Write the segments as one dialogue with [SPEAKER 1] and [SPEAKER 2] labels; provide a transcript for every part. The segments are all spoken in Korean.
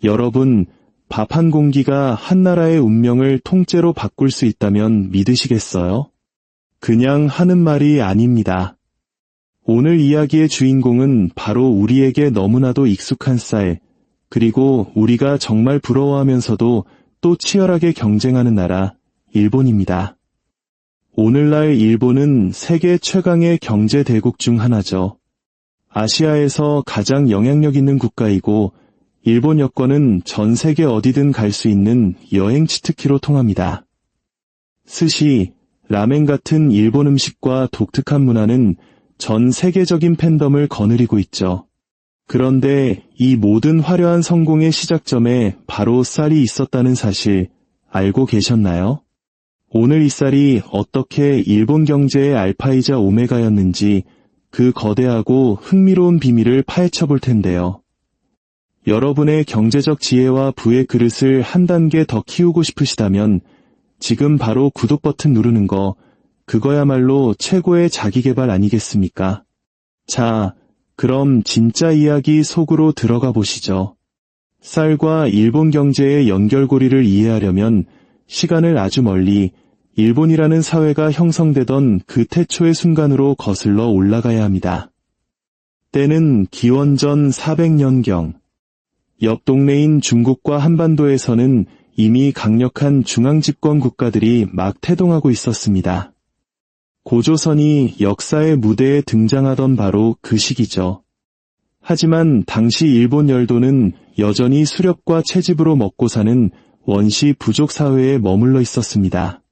[SPEAKER 1] 여러분, 밥 한 공기가 한 나라의 운명을 통째로 바꿀 수 있다면 믿으시겠어요? 그냥 하는 말이 아닙니다. 오늘 이야기의 주인공은 바로 우리에게 너무나도 익숙한 쌀, 그리고 우리가 정말 부러워하면서도 또 치열하게 경쟁하는 나라, 일본입니다. 오늘날 일본은 세계 최강의 경제 대국 중 하나죠. 아시아에서 가장 영향력 있는 국가이고 일본 여권은 전 세계 어디든 갈 수 있는 여행지 특기로 통합니다. 스시, 라멘 같은 일본 음식과 독특한 문화는 전 세계적인 팬덤을 거느리고 있죠. 그런데 이 모든 화려한 성공의 시작점에 바로 쌀이 있었다는 사실 알고 계셨나요? 오늘 이 쌀이 어떻게 일본 경제의 알파이자 오메가였는지 그 거대하고 흥미로운 비밀을 파헤쳐 볼 텐데요. 여러분의 경제적 지혜와 부의 그릇을 한 단계 더 키우고 싶으시다면 지금 바로 구독 버튼 누르는 거, 그거야말로 최고의 자기계발 아니겠습니까? 자, 그럼 진짜 이야기 속으로 들어가 보시죠. 쌀과 일본 경제의 연결고리를 이해하려면 시간을 아주 멀리 일본이라는 사회가 형성되던 그 태초의 순간으로 거슬러 올라가야 합니다. 때는 기원전 400년경. 옆 동네인 중국과 한반도에서는 이미 강력한 중앙집권 국가들이 막 태동하고 있었습니다. 고조선이 역사의 무대에 등장하던 바로 그 시기죠. 하지만 당시 일본 열도는 여전히 수렵과 채집으로 먹고 사는 원시 부족 사회에 머물러 있었습니다.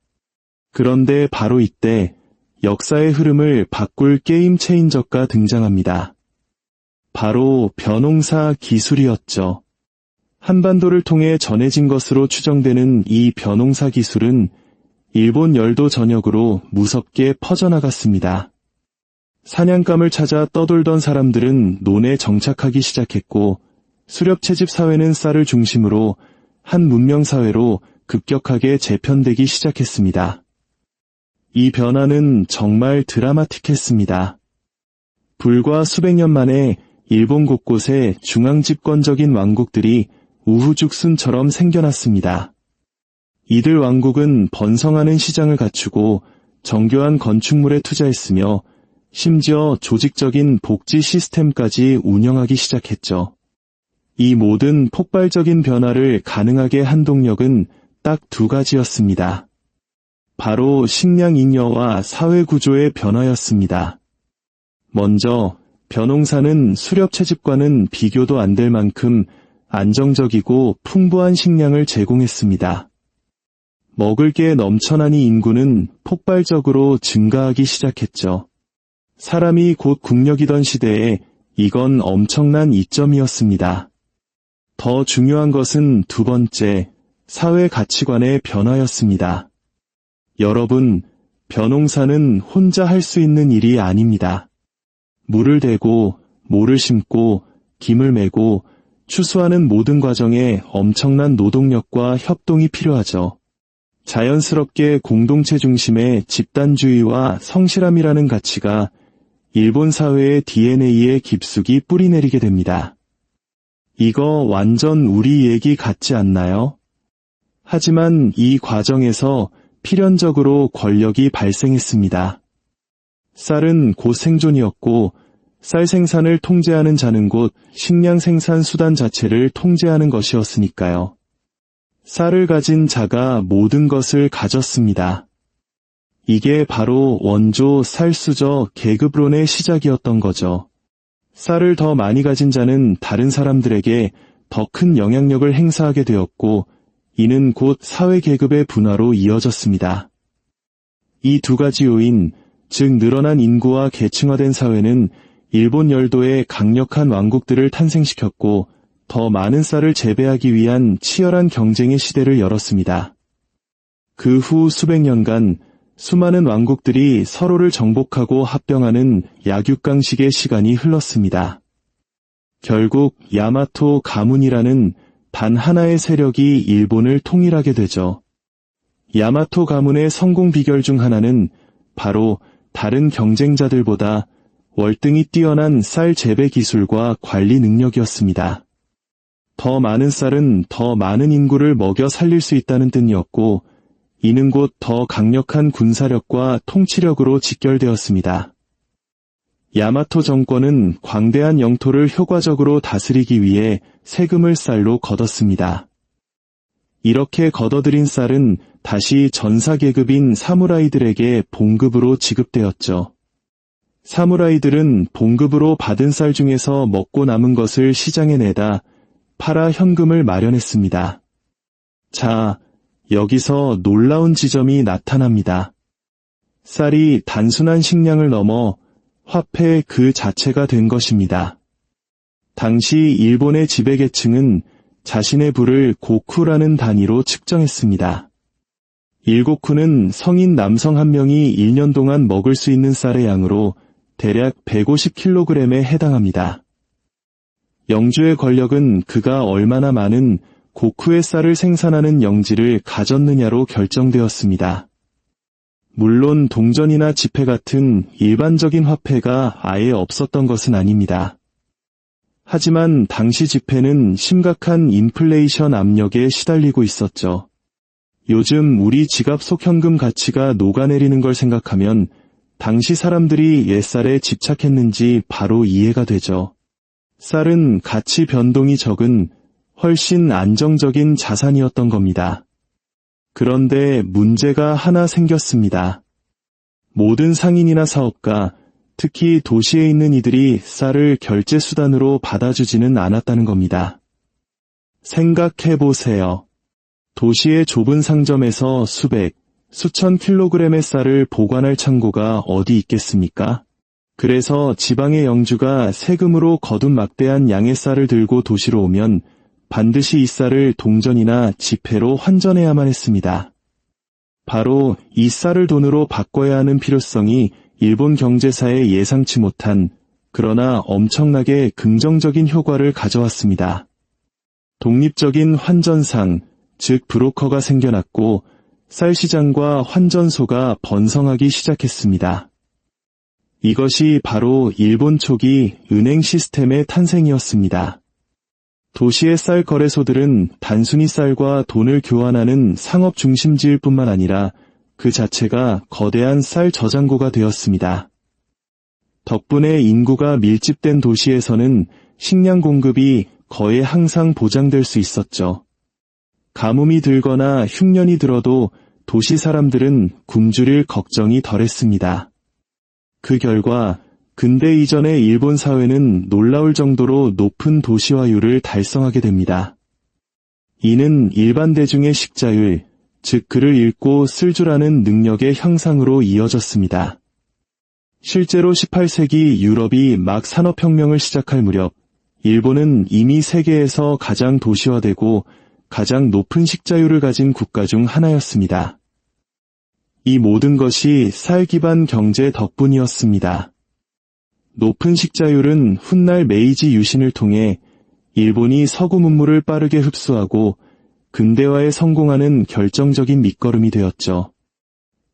[SPEAKER 1] 그런데 바로 이때 역사의 흐름을 바꿀 게임 체인저가 등장합니다. 바로 벼농사 기술이었죠. 한반도를 통해 전해진 것으로 추정되는 이 벼농사 기술은 일본 열도 전역으로 무섭게 퍼져나갔습니다. 사냥감을 찾아 떠돌던 사람들은 논에 정착하기 시작했고 수렵채집 사회는 쌀을 중심으로 한 문명사회로 급격하게 재편되기 시작했습니다. 이 변화는 정말 드라마틱했습니다. 불과 수백 년 만에 일본 곳곳에 중앙집권적인 왕국들이 우후죽순처럼 생겨났습니다. 이들 왕국은 번성하는 시장을 갖추고 정교한 건축물에 투자했으며 심지어 조직적인 복지 시스템까지 운영하기 시작했죠. 이 모든 폭발적인 변화를 가능하게 한 동력은 딱 두 가지였습니다. 바로 식량 잉여와 사회 구조의 변화였습니다. 먼저 벼농사는 수렵 채집과는 비교도 안 될 만큼 안정적이고 풍부한 식량을 제공했습니다. 먹을 게 넘쳐나니 인구는 폭발적으로 증가하기 시작했죠. 사람이 곧 국력이던 시대에 이건 엄청난 이점이었습니다. 더 중요한 것은 두 번째, 사회 가치관의 변화였습니다. 여러분, 벼농사는 혼자 할 수 있는 일이 아닙니다. 물을 대고, 모를 심고, 김을 메고, 추수하는 모든 과정에 엄청난 노동력과 협동이 필요하죠. 자연스럽게 공동체 중심의 집단주의와 성실함이라는 가치가 일본 사회의 DNA에 깊숙이 뿌리내리게 됩니다. 이거 완전 우리 얘기 같지 않나요? 하지만 이 과정에서 필연적으로 권력이 발생했습니다. 쌀은 곧 생존이었고 쌀 생산을 통제하는 자는 곧 식량 생산 수단 자체를 통제하는 것이었으니까요. 쌀을 가진 자가 모든 것을 가졌습니다. 이게 바로 원조 쌀수저 계급론의 시작이었던 거죠. 쌀을 더 많이 가진 자는 다른 사람들에게 더 큰 영향력을 행사하게 되었고 이는 곧 사회 계급의 분화로 이어졌습니다. 이 두 가지 요인, 즉 늘어난 인구와 계층화된 사회는 일본 열도에 강력한 왕국들을 탄생시켰고 더 많은 쌀을 재배하기 위한 치열한 경쟁의 시대를 열었습니다. 그 후 수백 년간 수많은 왕국들이 서로를 정복하고 합병하는 약육강식의 시간이 흘렀습니다. 결국 야마토 가문이라는 단 하나의 세력이 일본을 통일하게 되죠. 야마토 가문의 성공 비결 중 하나는 바로 다른 경쟁자들보다 월등히 뛰어난 쌀 재배 기술과 관리 능력이었습니다. 더 많은 쌀은 더 많은 인구를 먹여 살릴 수 있다는 뜻이었고, 이는 곧 더 강력한 군사력과 통치력으로 직결되었습니다. 야마토 정권은 광대한 영토를 효과적으로 다스리기 위해 세금을 쌀로 걷었습니다. 이렇게 걷어들인 쌀은 다시 전사계급인 사무라이들에게 봉급으로 지급되었죠. 사무라이들은 봉급으로 받은 쌀 중에서 먹고 남은 것을 시장에 내다 팔아 현금을 마련했습니다. 자, 여기서 놀라운 지점이 나타납니다. 쌀이 단순한 식량을 넘어 화폐 그 자체가 된 것입니다. 당시 일본의 지배계층은 자신의 부를 고쿠라는 단위로 측정했습니다. 1고쿠는 성인 남성 한 명이 1년 동안 먹을 수 있는 쌀의 양으로 대략 150kg에 해당합니다. 영주의 권력은 그가 얼마나 많은 고쿠의 쌀을 생산하는 영지를 가졌느냐로 결정되었습니다. 물론 동전이나 지폐 같은 일반적인 화폐가 아예 없었던 것은 아닙니다. 하지만 당시 지폐는 심각한 인플레이션 압력에 시달리고 있었죠. 요즘 우리 지갑 속 현금 가치가 녹아내리는 걸 생각하면 당시 사람들이 옛쌀에 집착했는지 바로 이해가 되죠. 쌀은 가치 변동이 적은 훨씬 안정적인 자산이었던 겁니다. 그런데 문제가 하나 생겼습니다. 모든 상인이나 사업가, 특히 도시에 있는 이들이 쌀을 결제 수단으로 받아주지는 않았다는 겁니다. 생각해보세요. 도시의 좁은 상점에서 수백, 수천 킬로그램의 쌀을 보관할 창고가 어디 있겠습니까? 그래서 지방의 영주가 세금으로 거둔 막대한 양의 쌀을 들고 도시로 오면 반드시 이 쌀을 동전이나 지폐로 환전해야만 했습니다. 바로 이 쌀을 돈으로 바꿔야 하는 필요성이 일본 경제사에 예상치 못한 그러나 엄청나게 긍정적인 효과를 가져왔습니다. 독립적인 환전상, 즉 브로커가 생겨났고 쌀 시장과 환전소가 번성하기 시작했습니다. 이것이 바로 일본 초기 은행 시스템의 탄생이었습니다. 도시의 쌀 거래소들은 단순히 쌀과 돈을 교환하는 상업 중심지일 뿐만 아니라 그 자체가 거대한 쌀 저장고가 되었습니다. 덕분에 인구가 밀집된 도시에서는 식량 공급이 거의 항상 보장될 수 있었죠. 가뭄이 들거나 흉년이 들어도 도시 사람들은 굶주릴 걱정이 덜했습니다. 그 결과 근대 이전의 일본 사회는 놀라울 정도로 높은 도시화율을 달성하게 됩니다. 이는 일반 대중의 식자율, 즉 글을 읽고 쓸 줄 아는 능력의 향상으로 이어졌습니다. 실제로 18세기 유럽이 막 산업혁명을 시작할 무렵 일본은 이미 세계에서 가장 도시화되고 가장 높은 식자율을 가진 국가 중 하나였습니다. 이 모든 것이 쌀 기반 경제 덕분이었습니다. 높은 식자율은 훗날 메이지 유신을 통해 일본이 서구 문물을 빠르게 흡수하고 근대화에 성공하는 결정적인 밑거름이 되었죠.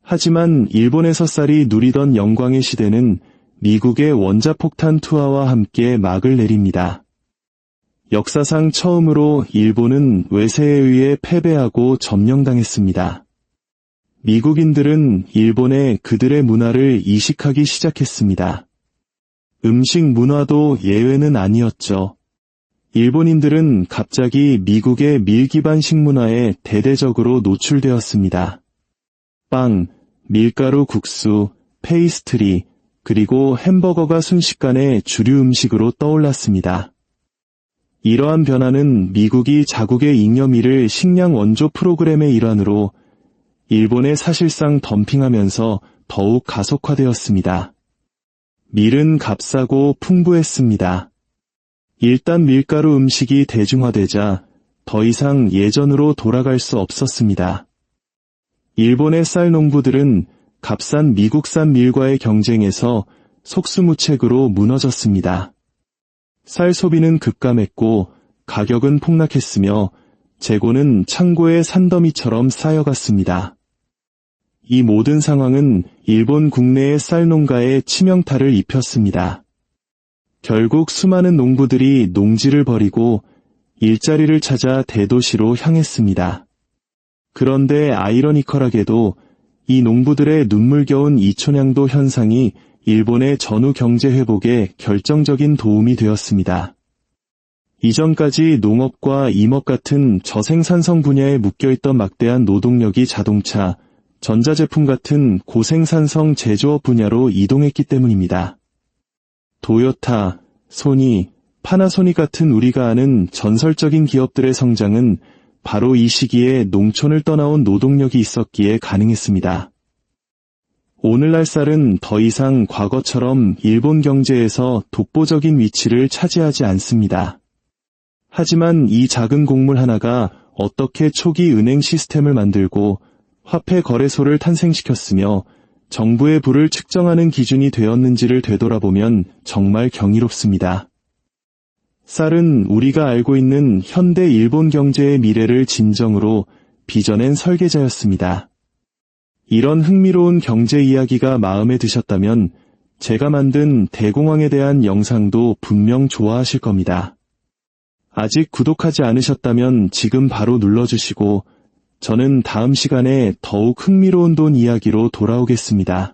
[SPEAKER 1] 하지만 일본에서 쌀이 누리던 영광의 시대는 미국의 원자폭탄 투하와 함께 막을 내립니다. 역사상 처음으로 일본은 외세에 의해 패배하고 점령당했습니다. 미국인들은 일본에 그들의 문화를 이식하기 시작했습니다. 음식 문화도 예외는 아니었죠. 일본인들은 갑자기 미국의 밀 기반 식문화에 대대적으로 노출되었습니다. 빵, 밀가루 국수, 페이스트리, 그리고 햄버거가 순식간에 주류 음식으로 떠올랐습니다. 이러한 변화는 미국이 자국의 잉여밀을 식량 원조 프로그램의 일환으로 일본에 사실상 덤핑하면서 더욱 가속화되었습니다. 밀은 값싸고 풍부했습니다. 일단 밀가루 음식이 대중화되자 더 이상 예전으로 돌아갈 수 없었습니다. 일본의 쌀 농부들은 값싼 미국산 밀과의 경쟁에서 속수무책으로 무너졌습니다. 쌀 소비는 급감했고 가격은 폭락했으며 재고는 창고의 산더미처럼 쌓여갔습니다. 이 모든 상황은 일본 국내의 쌀 농가에 치명타를 입혔습니다. 결국 수많은 농부들이 농지를 버리고 일자리를 찾아 대도시로 향했습니다. 그런데 아이러니컬하게도 이 농부들의 눈물겨운 이촌양도 현상이 일본의 전후 경제 회복에 결정적인 도움이 되었습니다. 이전까지 농업과 임업 같은 저생산성 분야에 묶여있던 막대한 노동력이 자동차, 전자제품 같은 고생산성 제조업 분야로 이동했기 때문입니다. 도요타, 소니, 파나소닉 같은 우리가 아는 전설적인 기업들의 성장은 바로 이 시기에 농촌을 떠나온 노동력이 있었기에 가능했습니다. 오늘날 쌀은 더 이상 과거처럼 일본 경제에서 독보적인 위치를 차지하지 않습니다. 하지만 이 작은 곡물 하나가 어떻게 초기 은행 시스템을 만들고 화폐 거래소를 탄생시켰으며 정부의 부를 측정하는 기준이 되었는지를 되돌아보면 정말 경이롭습니다. 쌀은 우리가 알고 있는 현대 일본 경제의 미래를 진정으로 빚어낸 설계자였습니다. 이런 흥미로운 경제 이야기가 마음에 드셨다면 제가 만든 대공황에 대한 영상도 분명 좋아하실 겁니다. 아직 구독하지 않으셨다면 지금 바로 눌러주시고 저는 다음 시간에 더욱 흥미로운 돈 이야기로 돌아오겠습니다.